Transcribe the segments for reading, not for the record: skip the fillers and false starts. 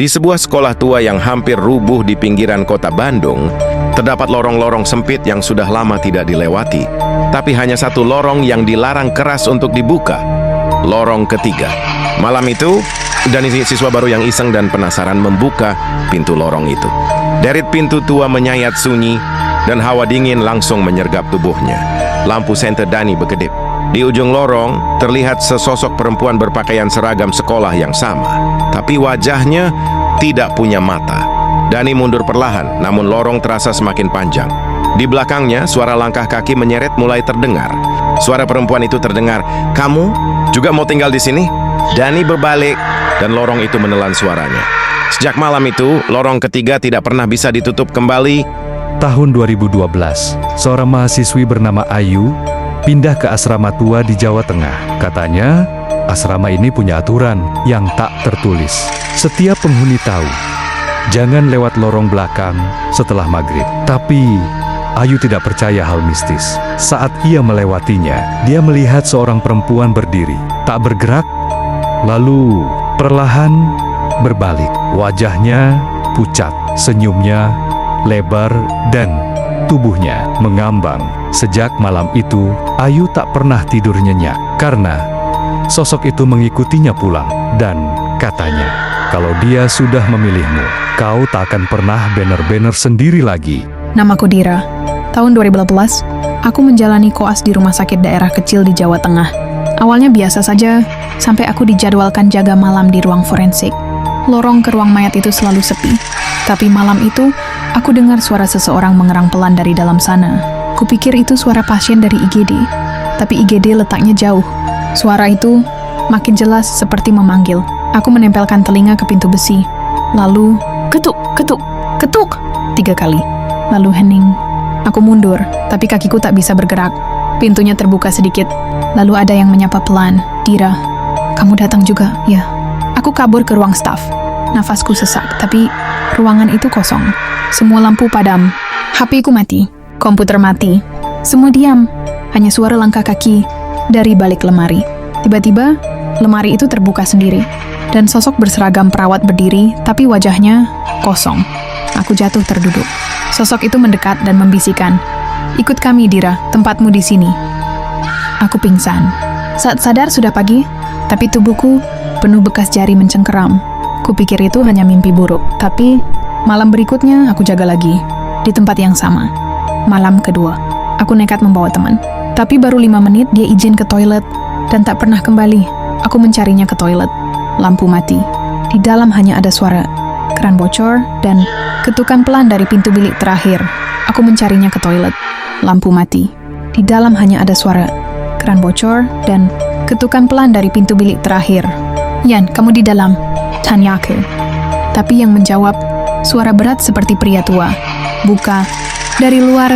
Di sebuah sekolah tua yang hampir rubuh di pinggiran kota Bandung, terdapat lorong-lorong sempit yang sudah lama tidak dilewati. Tapi hanya satu lorong yang dilarang keras untuk dibuka. Lorong ketiga. Malam itu, Dani siswa baru yang iseng dan penasaran membuka pintu lorong itu. Derit pintu tua menyayat sunyi, dan hawa dingin langsung menyergap tubuhnya. Lampu senter Dani berkedip. Di ujung lorong, terlihat sesosok perempuan berpakaian seragam sekolah yang sama. Tapi wajahnya tidak punya mata. Dani mundur perlahan, namun lorong terasa semakin panjang. Di belakangnya, suara langkah kaki menyeret mulai terdengar. Suara perempuan itu terdengar, "Kamu juga mau tinggal di sini?" Dani berbalik, dan lorong itu menelan suaranya. Sejak malam itu, lorong ketiga tidak pernah bisa ditutup kembali. Tahun 2012, seorang mahasiswi bernama Ayu pindah ke asrama tua di Jawa Tengah. Katanya, asrama ini punya aturan yang tak tertulis. Setiap penghuni tahu, jangan lewat lorong belakang setelah maghrib. Tapi, Ayu tidak percaya hal mistis. Saat ia melewatinya, dia melihat seorang perempuan berdiri, tak bergerak, lalu perlahan berbalik. Wajahnya pucat, senyumnya lebar, dan tubuhnya mengambang. Sejak malam itu, Ayu tak pernah tidur nyenyak karena sosok itu mengikutinya pulang. Dan katanya, kalau dia sudah memilihmu, kau tak akan pernah bener-bener sendiri lagi. Namaku Dira. Tahun 2018, aku menjalani koas di rumah sakit daerah kecil di Jawa Tengah. Awalnya biasa saja, sampai aku dijadwalkan jaga malam di ruang forensik. Lorong ke ruang mayat itu selalu sepi. Tapi malam itu, aku dengar suara seseorang mengerang pelan dari dalam sana. Kupikir itu suara pasien dari IGD. Tapi IGD letaknya jauh. Suara itu makin jelas seperti memanggil. Aku menempelkan telinga ke pintu besi. Lalu, ketuk, ketuk, ketuk 3 kali. Lalu hening. Aku mundur, tapi kakiku tak bisa bergerak. Pintunya terbuka sedikit. Lalu ada yang menyapa pelan. "Dira, kamu datang juga, ya?" Aku kabur ke ruang staf. Nafasku sesak, tapi ruangan itu kosong. Semua lampu padam. HP-ku mati. Komputer mati. Semua diam. Hanya suara langkah kaki dari balik lemari. Tiba-tiba, lemari itu terbuka sendiri. Dan sosok berseragam perawat berdiri, tapi wajahnya kosong. Aku jatuh terduduk. Sosok itu mendekat dan membisikkan, "Ikut kami, Dira, tempatmu di sini." Aku pingsan. Saat sadar sudah pagi, tapi tubuhku penuh bekas jari mencengkeram. Kupikir itu hanya mimpi buruk, tapi malam berikutnya aku jaga lagi, di tempat yang sama. Malam kedua, aku nekat membawa teman. Tapi baru 5 menit dia izin ke toilet, dan tak pernah kembali. Aku mencarinya ke toilet. Lampu mati. Di dalam hanya ada suara keran bocor dan ketukan pelan dari pintu bilik terakhir. Aku mencarinya ke toilet. Lampu mati. Di dalam hanya ada suara keran bocor dan ketukan pelan dari pintu bilik terakhir. "Yan, kamu di dalam?" tanya aku. Tapi yang menjawab suara berat seperti pria tua. "Buka." Dari luar,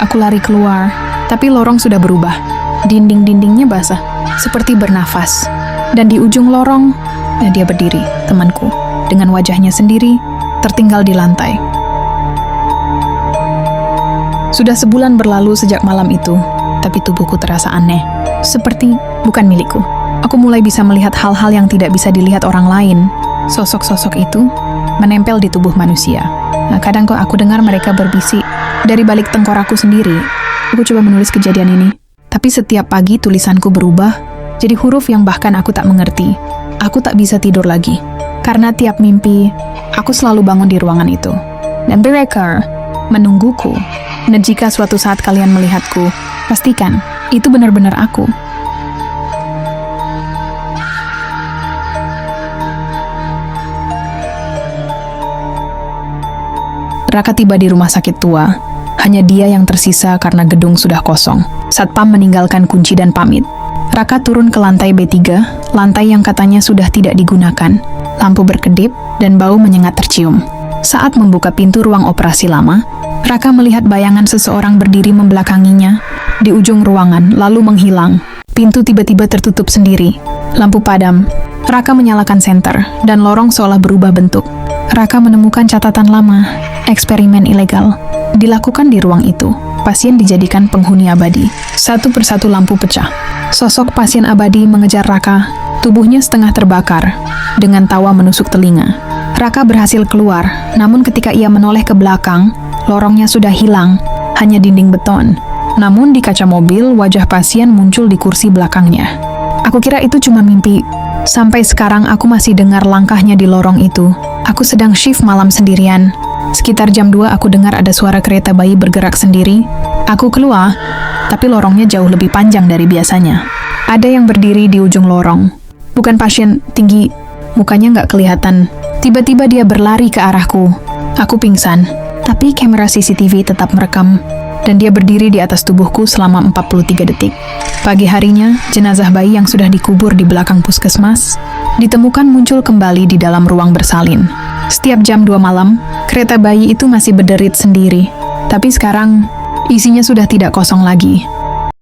aku lari keluar. Tapi lorong sudah berubah. Dinding-dindingnya basah, seperti bernafas. Dan di ujung lorong, dia berdiri, temanku, dengan wajahnya sendiri, tertinggal di lantai. Sudah sebulan berlalu sejak malam itu, tapi tubuhku terasa aneh, seperti bukan milikku. Aku mulai bisa melihat hal-hal yang tidak bisa dilihat orang lain. Sosok-sosok itu menempel di tubuh manusia. Kadang kok aku dengar mereka berbisik dari balik tengkorakku sendiri. Aku coba menulis kejadian ini, tapi setiap pagi tulisanku berubah jadi huruf yang bahkan aku tak mengerti. Aku tak bisa tidur lagi, karena tiap mimpi, aku selalu bangun di ruangan itu. Dan mereka menungguku. Dan jika suatu saat kalian melihatku, pastikan itu benar-benar aku. Raka tiba di rumah sakit tua. Hanya dia yang tersisa karena gedung sudah kosong. Satpam meninggalkan kunci dan pamit. Raka turun ke lantai B3, lantai yang katanya sudah tidak digunakan. Lampu berkedip dan bau menyengat tercium. Saat membuka pintu ruang operasi lama, Raka melihat bayangan seseorang berdiri membelakanginya di ujung ruangan, lalu menghilang. Pintu tiba-tiba tertutup sendiri. Lampu padam. Raka menyalakan senter, dan lorong seolah berubah bentuk. Raka menemukan catatan lama, eksperimen ilegal. Dilakukan di ruang itu, pasien dijadikan penghuni abadi. Satu persatu lampu pecah. Sosok pasien abadi mengejar Raka, tubuhnya setengah terbakar, dengan tawa menusuk telinga. Raka berhasil keluar, namun ketika ia menoleh ke belakang, lorongnya sudah hilang, hanya dinding beton. Namun di kaca mobil, wajah pasien muncul di kursi belakangnya. Aku kira itu cuma mimpi. Sampai sekarang aku masih dengar langkahnya di lorong itu. Aku sedang shift malam sendirian. Sekitar jam 2 aku dengar ada suara kereta bayi bergerak sendiri. Aku keluar, tapi lorongnya jauh lebih panjang dari biasanya. Ada yang berdiri di ujung lorong. Bukan pasien, tinggi, mukanya nggak kelihatan. Tiba-tiba dia berlari ke arahku. Aku pingsan, tapi kamera CCTV tetap merekam. Dan dia berdiri di atas tubuhku selama 43 detik. Pagi harinya, jenazah bayi yang sudah dikubur di belakang puskesmas ditemukan muncul kembali di dalam ruang bersalin. Setiap jam 2 malam, kereta bayi itu masih berderit sendiri. Tapi sekarang, isinya sudah tidak kosong lagi.